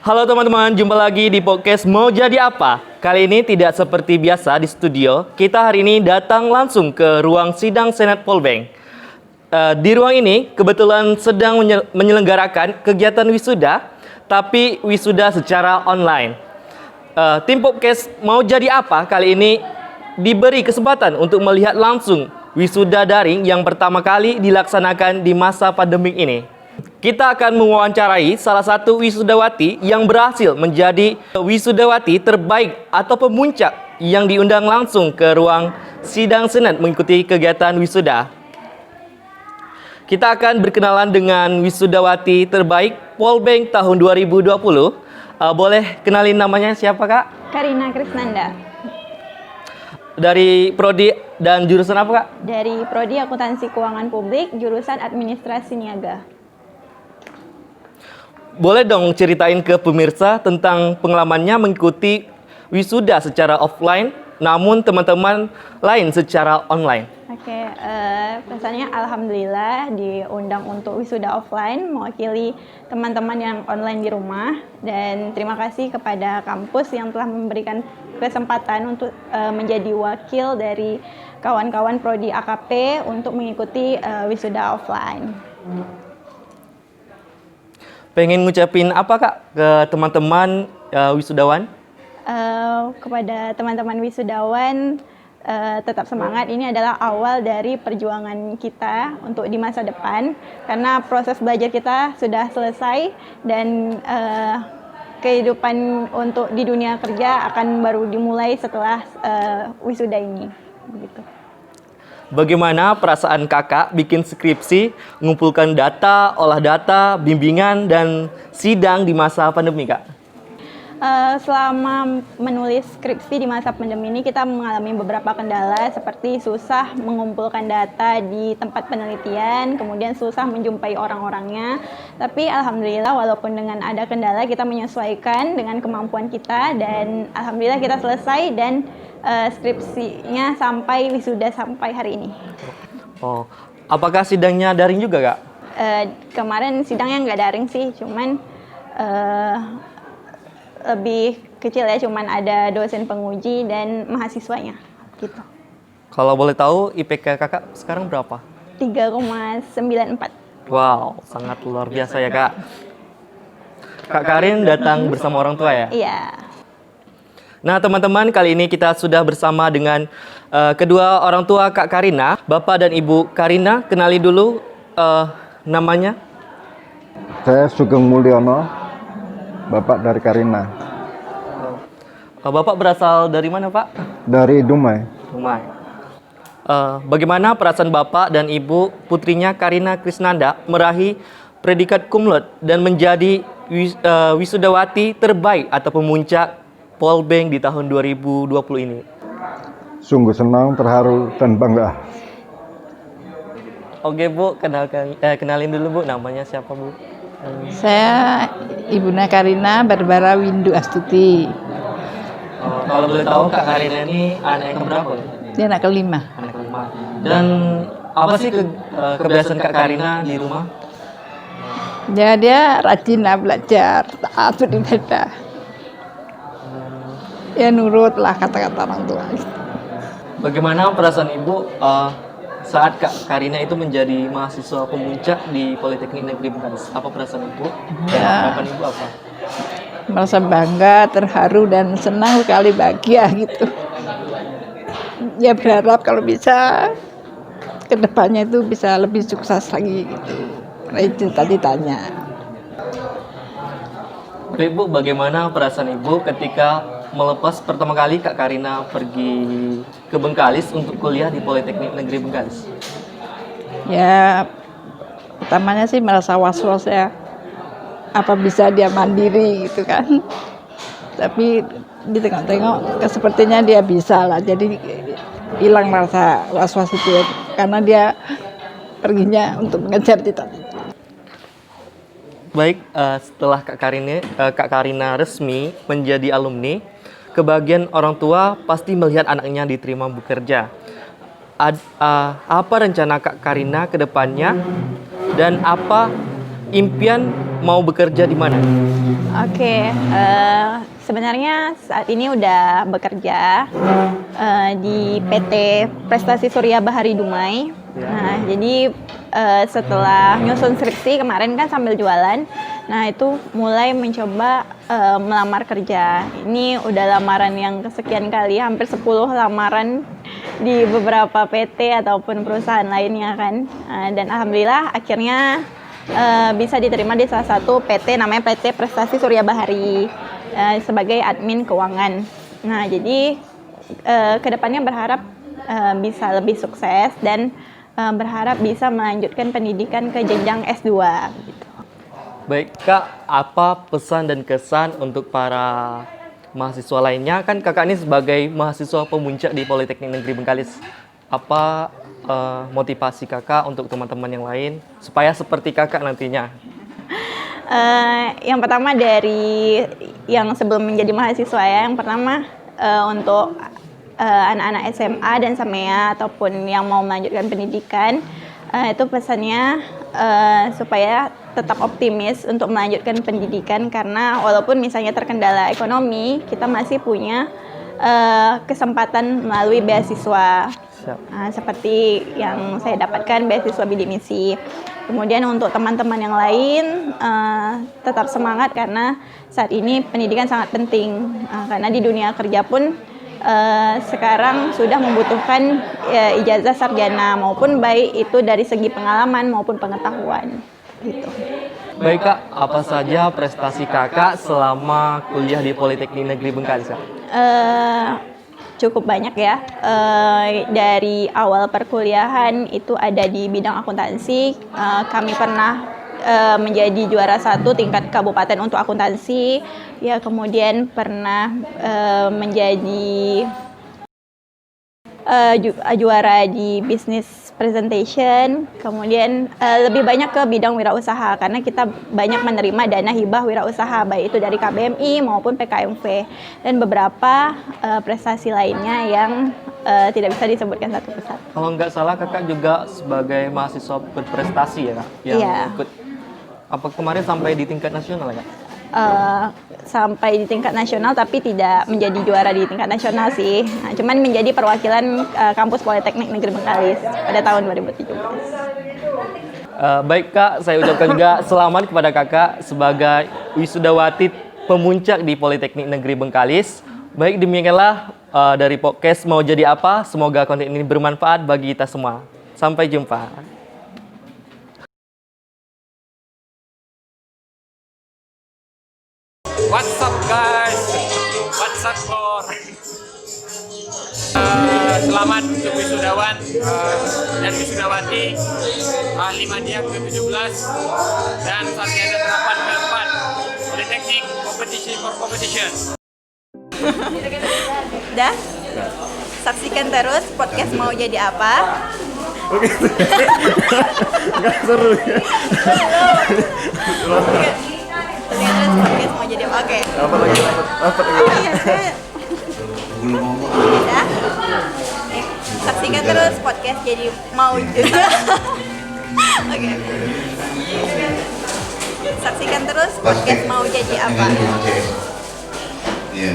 Halo teman-teman, jumpa lagi di podcast Mau Jadi Apa. Kali ini tidak seperti biasa di studio. Kita hari ini datang langsung ke ruang sidang Senat Polbank. Di ruang ini kebetulan sedang menyelenggarakan kegiatan wisuda, tapi wisuda secara online. Tim podcast Mau Jadi Apa kali ini diberi kesempatan untuk melihat langsung wisuda daring yang pertama kali dilaksanakan di masa pandemik ini. Kita akan mewawancarai salah satu wisudawati yang berhasil menjadi wisudawati terbaik atau pemuncak yang diundang langsung ke ruang sidang Senat mengikuti kegiatan wisuda. Kita akan berkenalan dengan wisudawati terbaik Polbank tahun 2020. Boleh kenalin namanya siapa, Kak? Karina Krisnanda. Dari prodi dan jurusan apa, Kak? Dari Prodi Akuntansi Keuangan Publik, jurusan Administrasi Niaga. Boleh dong ceritain ke pemirsa tentang pengalamannya mengikuti wisuda secara offline, namun teman-teman lain secara online. Oke, rasanya alhamdulillah diundang untuk wisuda offline mewakili teman-teman yang online di rumah, dan terima kasih kepada kampus yang telah memberikan kesempatan untuk menjadi wakil dari kawan-kawan prodi AKP untuk mengikuti wisuda offline. Pengen ngucapin apa, Kak, ke teman-teman wisudawan? Kepada teman-teman wisudawan, tetap semangat. Ini adalah awal dari perjuangan kita untuk di masa depan, karena proses belajar kita sudah selesai dan kehidupan untuk di dunia kerja akan baru dimulai setelah wisuda ini. Begitu. Bagaimana perasaan Kakak bikin skripsi, mengumpulkan data, olah data, bimbingan, dan sidang di masa pandemi, Kak? Selama menulis skripsi di masa pandemi ini, kita mengalami beberapa kendala seperti susah mengumpulkan data di tempat penelitian, kemudian susah menjumpai orang-orangnya. Tapi alhamdulillah walaupun dengan ada kendala, kita menyesuaikan dengan kemampuan kita, dan alhamdulillah kita selesai dan skripsinya sampai wisuda sampai hari ini. Oh, apakah sidangnya daring juga, Kak? Kemarin sidangnya nggak daring sih, cuman lebih kecil ya, cuman ada dosen penguji dan mahasiswanya gitu. Kalau boleh tahu IPK Kakak sekarang berapa? 3,94. Wow, sangat luar biasa ya, Kak. Kak Karin datang bersama orang tua ya? Iya. Nah, teman-teman, kali ini kita sudah bersama dengan kedua orang tua Kak Karina, Bapak dan Ibu Karina. Kenali dulu namanya. Saya Sugeng Mulyono, Bapak dari Karina. Bapak berasal dari mana, Pak? Dari Dumai. Dumai. Bagaimana perasaan Bapak dan Ibu putrinya Karina Krisnanda meraih predikat cum laude dan menjadi wisudawati terbaik atau pemuncak Polbank di tahun 2020 ini? Sungguh senang, terharu, dan bangga. Oke, Bu, kenalin dulu, Bu, namanya siapa, Bu? Saya Ibunda Karina Barbara Windu Astuti. Kalau boleh tahu, Kak Karina ini anak yang keberapa? Dia anak kelima. Anak kelima. Dan apa sih kebiasaan Kak Karina di rumah? Dia rajin lah belajar, taat beribadah. Ya nurut lah kata-kata orang tua. Bagaimana perasaan Ibu saat Kak Karina itu menjadi mahasiswa pemuncak di Politeknik Negeri Bengkalis? Apa perasaan Ibu? Ya. Harapan Ibu apa? Merasa bangga, terharu, dan senang sekali, bahagia gitu. Ya berharap kalau bisa kedepannya itu bisa lebih sukses lagi gitu. Itu tadi tanya. Ibu, bagaimana perasaan Ibu ketika melepas pertama kali Kak Karina pergi ke Bengkalis untuk kuliah di Politeknik Negeri Bengkalis? Ya pertamanya sih merasa was-was ya, apa bisa dia mandiri gitu kan. Tapi ditengok-tengok sepertinya dia bisa lah, jadi hilang rasa was-was itu ya, karena dia perginya untuk mengejar cita-cita. Baik, setelah Kak Karina resmi menjadi alumni, kebagian orang tua pasti melihat anaknya diterima bekerja. Apa rencana Kak Karina ke depannya, dan apa impian mau bekerja di mana? Oke, sebenarnya saat ini udah bekerja di PT Prestasi Surya Bahari Dumai. Nah, jadi setelah nyusun skripsi kemarin kan sambil jualan, nah itu mulai mencoba melamar kerja. Ini udah lamaran yang kesekian kali, hampir 10 lamaran di beberapa PT ataupun perusahaan lainnya kan. Dan alhamdulillah akhirnya bisa diterima di salah satu PT namanya PT Prestasi Surya Bahari sebagai admin keuangan. Nah, jadi kedepannya berharap bisa lebih sukses dan berharap bisa melanjutkan pendidikan ke jenjang S2. Gitu. Baik Kak, apa pesan dan kesan untuk para mahasiswa lainnya? Kan Kakak ini sebagai mahasiswa pemuncak di Politeknik Negeri Bengkalis. Apa motivasi Kakak untuk teman-teman yang lain supaya seperti Kakak nantinya? Yang pertama dari yang sebelum menjadi mahasiswa ya, yang pertama untuk anak-anak SMA dan SEMEA ataupun yang mau melanjutkan pendidikan, itu pesannya supaya tetap optimis untuk melanjutkan pendidikan karena walaupun misalnya terkendala ekonomi, kita masih punya kesempatan melalui beasiswa. Seperti yang saya dapatkan beasiswa bidik misi. Kemudian untuk teman-teman yang lain tetap semangat karena saat ini pendidikan sangat penting karena di dunia kerja pun sekarang sudah membutuhkan ijazah sarjana maupun baik itu dari segi pengalaman maupun pengetahuan gitu. Baik Kak, apa saja prestasi Kakak selama kuliah di Politeknik Negeri Bengkalis Kak? Cukup banyak ya. Dari awal perkuliahan itu ada di bidang akuntansi. Kami pernah menjadi juara 1 tingkat kabupaten untuk akuntansi. Ya, kemudian pernah menjadi juara di business presentation, kemudian lebih banyak ke bidang wirausaha karena kita banyak menerima dana hibah wirausaha baik itu dari KBMI maupun PKMV dan beberapa prestasi lainnya yang tidak bisa disebutkan satu persatu. Kalau nggak salah Kakak juga sebagai mahasiswa berprestasi ya Kak? Yang ikut apa kemarin sampai di tingkat nasional ya Kak? Sampai di tingkat nasional tapi tidak menjadi juara di tingkat nasional sih. Nah, cuman menjadi perwakilan kampus Politeknik Negeri Bengkalis pada tahun 2017. Baik Kak, saya ucapkan juga selamat kepada Kakak sebagai wisudawati pemuncak di Politeknik Negeri Bengkalis. Baik, demikianlah dari podcast Mau Jadi Apa. Semoga konten ini bermanfaat bagi kita semua. Sampai jumpa. What's up guys? What's up for? Selamat untuk wisudawan dan wisudawati 5 dia ke-17 dan sarjana terapan ke-4 Politeknik Competition for Competition. Dah? Saksikan terus podcast Mau Jadi Apa. Oke. Enggak seru ya. Terus podcast Mau Jadi Apa. Oke. Apa lagi? Apa lagi? Oh iya, saya Dah? Saksikan terus podcast Jadi Mau Jadi. Oke. Saksikan terus podcast Mau Jadi Apa. Iya.